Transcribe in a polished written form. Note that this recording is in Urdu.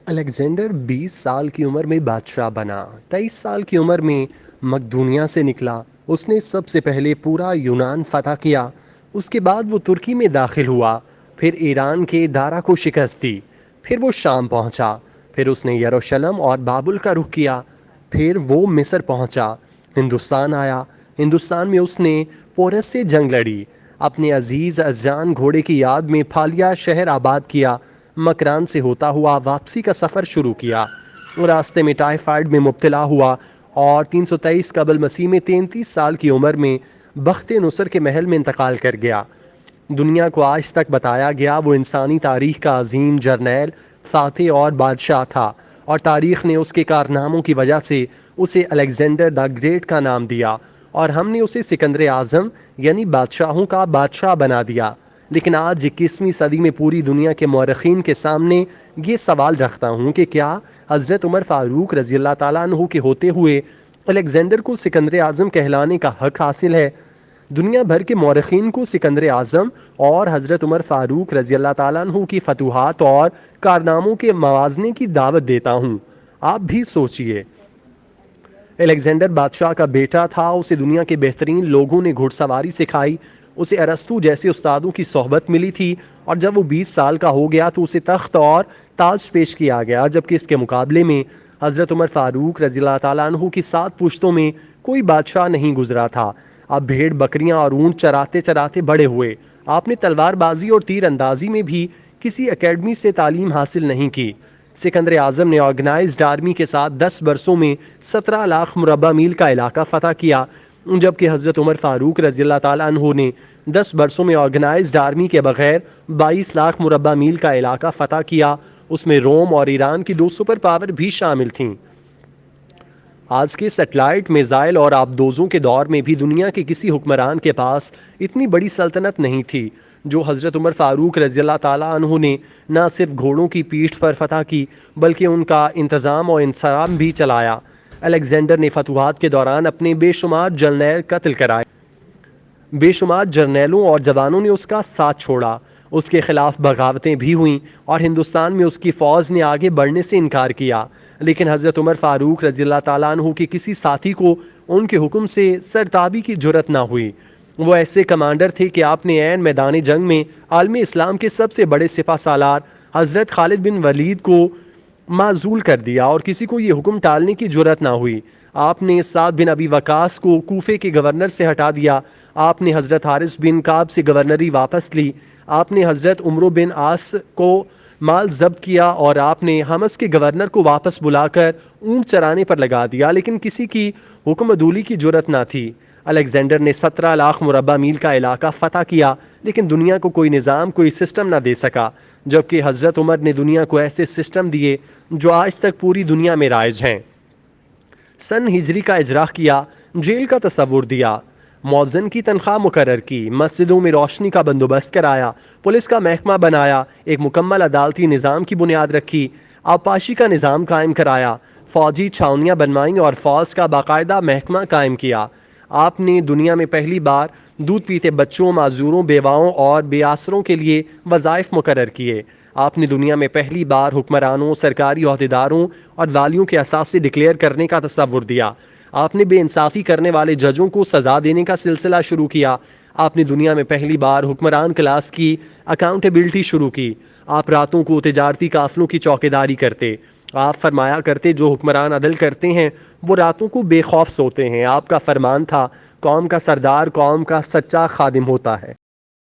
الیگزینڈر 20 سال کی عمر میں بادشاہ بنا۔ 23 سال کی عمر میں مقدونیہ سے نکلا۔ اس نے سب سے پہلے پورا یونان فتح کیا۔ اس کے بعد وہ ترکی میں داخل ہوا، پھر ایران کے دارا کو شکست دی، پھر وہ شام پہنچا، پھر اس نے یروشلم اور بابل کا رخ کیا، پھر وہ مصر پہنچا، ہندوستان آیا۔ ہندوستان میں اس نے پورس سے جنگ لڑی، اپنے عزیز ازجان گھوڑے کی یاد میں پھالیا شہر آباد کیا، مکران سے ہوتا ہوا واپسی کا سفر شروع کیا۔ وہ راستے میں ٹائیفائڈ میں مبتلا ہوا اور 323 قبل مسیح میں 33 سال کی عمر میں بخت نصر کے محل میں انتقال کر گیا۔ دنیا کو آج تک بتایا گیا وہ انسانی تاریخ کا عظیم جرنیل، فاتح اور بادشاہ تھا، اور تاریخ نے اس کے کارناموں کی وجہ سے اسے الیگزینڈر دا گریٹ کا نام دیا، اور ہم نے اسے سکندر اعظم یعنی بادشاہوں کا بادشاہ بنا دیا۔ لیکن آج 21ویں صدی میں پوری دنیا کے مورخین کے سامنے یہ سوال رکھتا ہوں کہ کیا حضرت عمر فاروق رضی اللہ تعالیٰ عنہ کے ہوتے ہوئے الیگزینڈر کو سکندر اعظم کہلانے کا حق حاصل ہے؟ دنیا بھر کے مورخین کو سکندر اعظم اور حضرت عمر فاروق رضی اللہ تعالیٰ عنہ کی فتوحات اور کارناموں کے موازنے کی دعوت دیتا ہوں۔ آپ بھی سوچئے، الیگزینڈر بادشاہ کا بیٹا تھا، اسے دنیا کے بہترین لوگوں نے گھڑ سواری سکھائی، اسے ارسطو جیسے استادوں کی صحبت ملی تھی، اور جب وہ 20 سال کا ہو گیا تو اسے تخت اور تاج پیش کیا گیا، جبکہ اس کے مقابلے میں حضرت عمر فاروق رضی اللہ تعالیٰ عنہ کی 7 پشتوں میں کوئی بادشاہ نہیں گزرا تھا۔ آپ بھیڑ بکریاں اور اونٹ چراتے چراتے بڑے ہوئے۔ آپ نے تلوار بازی اور تیر اندازی میں بھی کسی اکیڈمی سے تعلیم حاصل نہیں کی۔ سکندر اعظم نے آرگنائزڈ آرمی کے ساتھ 10 برسوں میں 17 لاکھ مربع میل کا علاقہ فتح کیا، جبکہ حضرت عمر فاروق رضی اللہ تعالیٰ عنہ نے 10 برسوں میں آرگنائزڈ آرمی کے بغیر 22 لاکھ مربع میل کا علاقہ فتح کیا۔ اس میں روم اور ایران کی 2 سپر پاور بھی شامل تھیں۔ آج کے سیٹلائٹ، میزائل اور آبدوزوں کے دور میں بھی دنیا کے کسی حکمران کے پاس اتنی بڑی سلطنت نہیں تھی جو حضرت عمر فاروق رضی اللہ تعالیٰ عنہ نے نہ صرف گھوڑوں کی پیٹھ پر فتح کی بلکہ ان کا انتظام اور انصرام بھی چلایا۔ الیگزینڈر نے فتوحات کے دوران اپنے بے شمار جرنیل قتل کرائے، بے شمار جرنیلوں اور جوانوں نے اس کا ساتھ چھوڑا، اس کے خلاف بغاوتیں بھی ہوئیں اور ہندوستان میں اس کی فوج نے آگے بڑھنے سے انکار کیا، لیکن حضرت عمر فاروق رضی اللہ تعالیٰ عنہ کے کسی ساتھی کو ان کے حکم سے سرتابی کی جرت نہ ہوئی۔ وہ ایسے کمانڈر تھے کہ آپ نے عین میدان جنگ میں عالم اسلام کے سب سے بڑے سپہ سالار حضرت خالد بن ولید کو معزول کر دیا اور کسی کو یہ حکم ٹالنے کی جرت نہ ہوئی۔ آپ نے سعد بن ابی وقاص کو کوفے کے گورنر سے ہٹا دیا، آپ نے حضرت حارث بن کعب سے گورنری واپس لی، آپ نے حضرت عمرو بن عاص کو مال ضبط کیا، اور آپ نے حمص کے گورنر کو واپس بلا کر اونٹ چرانے پر لگا دیا، لیکن کسی کی حکم عدولی کی جرت نہ تھی۔ الیگزینڈر نے 17 لاکھ مربع میل کا علاقہ فتح کیا، لیکن دنیا کو کوئی نظام، کوئی سسٹم نہ دے سکا، جبکہ حضرت عمر نے دنیا کو ایسے سسٹم دیے جو آج تک پوری دنیا میں رائج ہیں۔ سن ہجری کا اجراء کیا، جیل کا تصور دیا، مؤذن کی تنخواہ مقرر کی، مسجدوں میں روشنی کا بندوبست کرایا، پولیس کا محکمہ بنایا، ایک مکمل عدالتی نظام کی بنیاد رکھی، آبپاشی کا نظام قائم کرایا، فوجی چھاونیاں بنوائیں اور فوج کا باقاعدہ محکمہ قائم کیا۔ آپ نے دنیا میں پہلی بار دودھ پیتے بچوں، معذوروں، بیواؤں اور بے آسروں کے لیے وظائف مقرر کیے۔ آپ نے دنیا میں پہلی بار حکمرانوں، سرکاری عہدیداروں اور والیوں کے اثاثے ڈکلیئر کرنے کا تصور دیا۔ آپ نے بے انصافی کرنے والے ججوں کو سزا دینے کا سلسلہ شروع کیا۔ آپ نے دنیا میں پہلی بار حکمران کلاس کی اکاؤنٹیبلٹی شروع کی۔ آپ راتوں کو تجارتی قافلوں کی چوکیداری کرتے۔ آپ فرمایا کرتے جو حکمران عدل کرتے ہیں وہ راتوں کو بے خوف سوتے ہیں۔ آپ کا فرمان تھا قوم کا سردار قوم کا سچا خادم ہوتا ہے۔